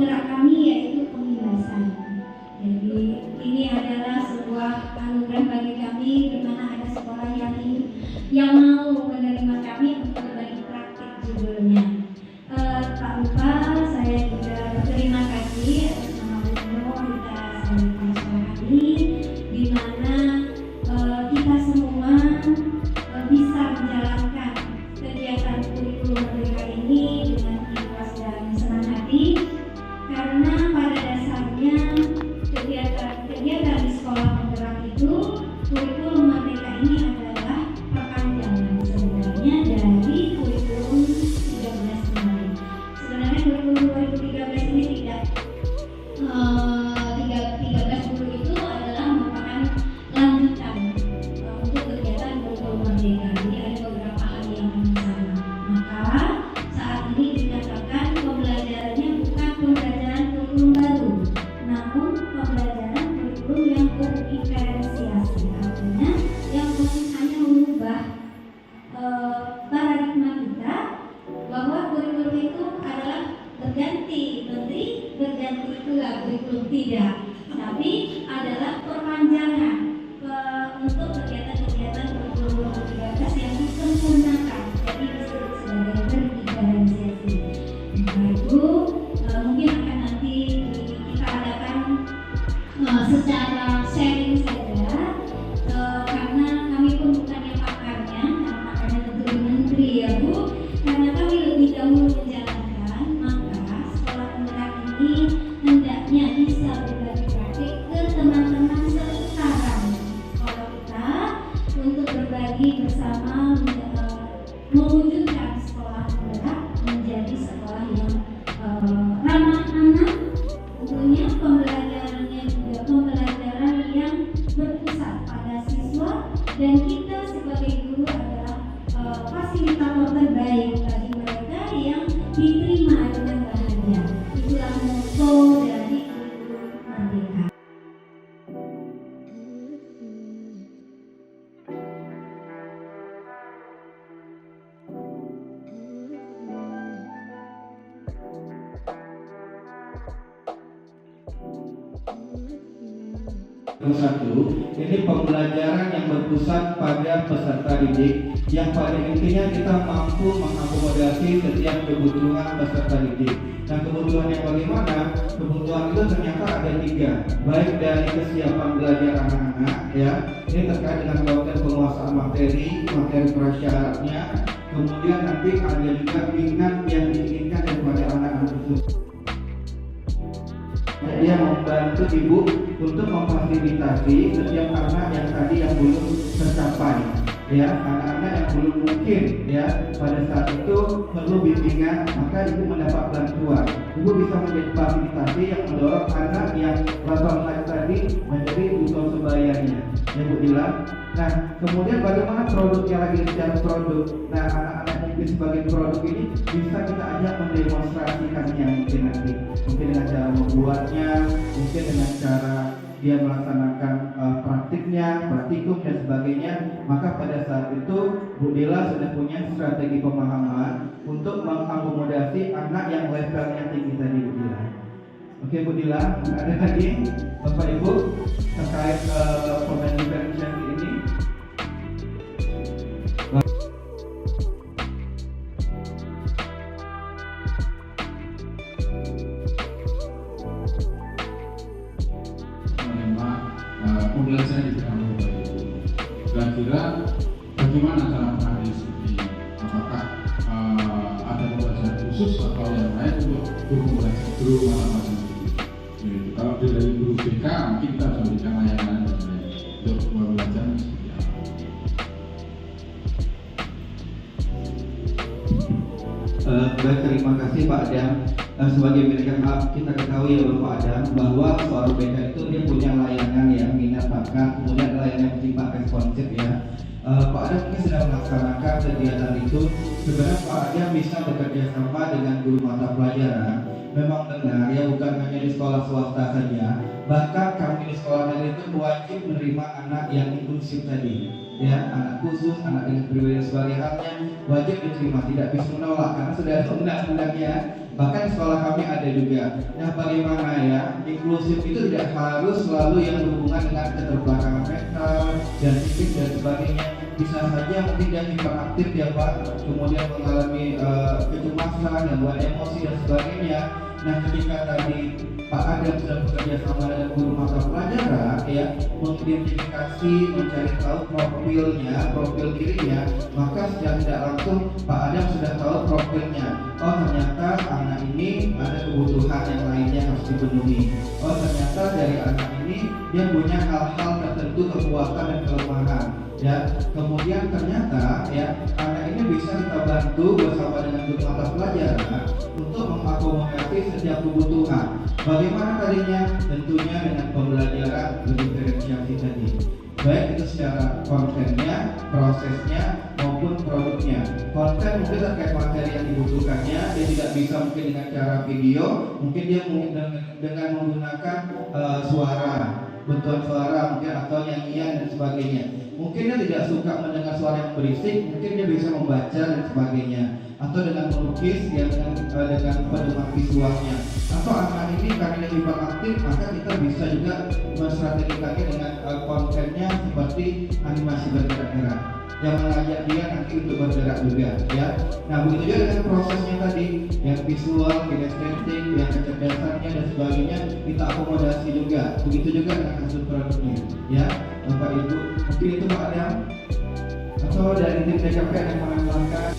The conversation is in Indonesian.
penggerak kami yaitu pembebasan. Jadi ini adalah sebuah anugerah bagi kami di mana ada sekolah yang mau menerima kami untuk berbagi praktik judulnya. Tak lupa saya juga berterima kasih atas nama Gubernur kita sebagai sekolah ini, di mana kita semua bisa menjalankan kegiatan kurikulum merdeka ini dengan ikhlas dan senang hati, karena pada dasarnya kegiatan di sekolah penggerak itu, kurikulum merdeka ini adalah perpanjangan sebenarnya dari kurikulum 13 kemarin. Sebenarnya kurikulum 2013 ini tidak 13 dulu itu adalah merupakan lanjutan untuk kegiatan kurikulum merdeka. Jadi ada beberapa hal yang sama. Maka saat ini dikatakan pembelajarannya bukan pembelajaran kurikulum baru, namun pembelajaran kurikulum yang berdiferensiasi. Artinya yang bukan hanya mengubah paradigma kita bahwa kurikulum itu adalah berganti menteri, berganti pula kurikulum, tidak, tapi adalah perpanjangan untuk kegiatan-kegiatan kurikulum 2013 yang disempurnakan. Jadi disebut sebagai berdiferensiasi. Maka itu mungkin akan nanti kita adakan secara sharing saja, karena kami pun bukan yang pakarnya, karena pakarnya tentu di menteri ya Bu. Karena kami lebih dahulu menjalankan, maka sekolah penggerak ini hendaknya bisa berbagi praktik ke teman-teman sekarang sekolah kita untuk berbagi bersama, mewujudkan sekolah penggerak menjadi sekolah yang ramah anak. Tentunya pembelajarannya juga pembelajaran yang berpusat pada siswa, dan kita sebagai guru adalah fasilitator terbaik bagi mereka yang diterima dengan bahagia. Itulah motto dari kurikulum merdeka. Satu, ini pembelajaran yang berpusat pada peserta didik, yang pada intinya kita mampu mengakomodasi setiap kebutuhan peserta didik. Nah, kebutuhan yang bagaimana? Kebutuhan itu ternyata ada 3, baik dari kesiapan belajar anak-anak, ya, ini terkait dengan konten penguasaan materi prasyaratnya, kemudian nanti ada juga minat yang diinginkan daripada anak-anak tersebut. Dia membantu ibu untuk memfasilitasi setiap anak yang tadi yang belum tercapai, ya, anak-anak yang belum mungkin, ya, pada saat itu perlu bimbingan, maka ibu mendapat bantuan. Ibu bisa menjadi fasilitasi yang mendorong anak yang level tadi menjadi utuh sebayanya, ya Bu bilang. Nah, kemudian bagaimana produknya lagi secara produk? Nah, anak-anak mungkin sebagai produk ini bisa kita ajak mendemonstrasikannya mungkin dengan cara membuatnya, mungkin dengan cara dia melaksanakan praktiknya, praktikum dan sebagainya. Maka pada saat itu Bu Dila sudah punya strategi pemahaman untuk mengakomodasi anak yang levelnya tinggi tadi Bu Dila. Oke Bu Dila, ada lagi Bapak Ibu terkait komen diferensiasi ini? Pembelajaran di dalam Bapak Ibu. Kira-kira bagaimana cara menganalisis ini? Apakah ada pembelajaran khusus atau yang lain untuk guru mata-mata ini? Kalau dari guru BK mungkin kita bisa memberikan layanan dan lain untuk pembelajaran seperti apa? Baik, terima kasih Pak Adam. Sebagai manajer kita ketahui ya Bapak Adam bahwa seorang BK itu dia punya layanan yang minat bakat, kemudian layanan yang bersifat responsif ya. Pak Adam ini sedang melaksanakan kegiatan itu. Sebenarnya Pak Adam bisa bekerja sama dengan guru mata pelajaran. Memang benar ya, bukan hanya di sekolah swasta saja, bahkan kami di sekolah negeri itu wajib menerima anak yang inklusif tadi, ya, anak khusus, anak dengan pribadi sebagai halnya wajib diterima, tidak bisa menolak karena sudah ada undang-undangnya. Bahkan sekolah kami ada juga. Nah, bagaimana ya, inklusif itu tidak harus selalu yang berhubungan dengan keterbelakangan mental dan fisik dan sebagainya. Bisa saja mungkin dia hiperaktif ya Pak, kemudian mengalami kecemasan, gangguan emosi dan sebagainya. Nah, ketika tadi Pak Adam sudah bekerja sama dengan guru mata pelajaran ya, mengidentifikasi, mencari tahu profil dirinya, maka secara tidak langsung Pak Adam sudah tahu profilnya. Oh, ternyata anak ini ada kebutuhan yang lainnya harus dipenuhi. Oh, ternyata dari anak ini dia punya hal-hal tertentu, kekuatan dan kelemahan. Ya, kemudian ternyata ya anak ini bisa kita bantu bersama dengan guru mata pelajaran untuk mengakomodasi setiap kebutuhan. Bagaimana tadinya? Tentunya dengan pembelajaran diferensiasi tadi. Baik itu secara kontennya, prosesnya maupun produknya. Konten mungkin terkait materi yang dibutuhkannya, dia tidak bisa mungkin dengan cara video, mungkin dia dengan menggunakan suara, bentukan suara mungkin atau nyanyian dan sebagainya. Mungkin dia tidak suka mendengar suara yang berisik, mungkin dia bisa membaca dan sebagainya. Atau dengan melukis yang dengan pedoman visualnya. Atau anak ini karena dia hiperaktif, maka kita bisa juga menstrategikannya dengan kontennya seperti animasi bergerak-gerak yang mengajak dia nanti untuk bergerak juga ya. Nah, begitu juga dengan prosesnya tadi, yang visual, kinestetik, yang kecerdasannya dan sebagainya kita akomodasi juga. Begitu juga dengan hasil produknya ya. Bapak Ibu, mungkin itu Pak Adam atau dari tim DKP yang menambahkan.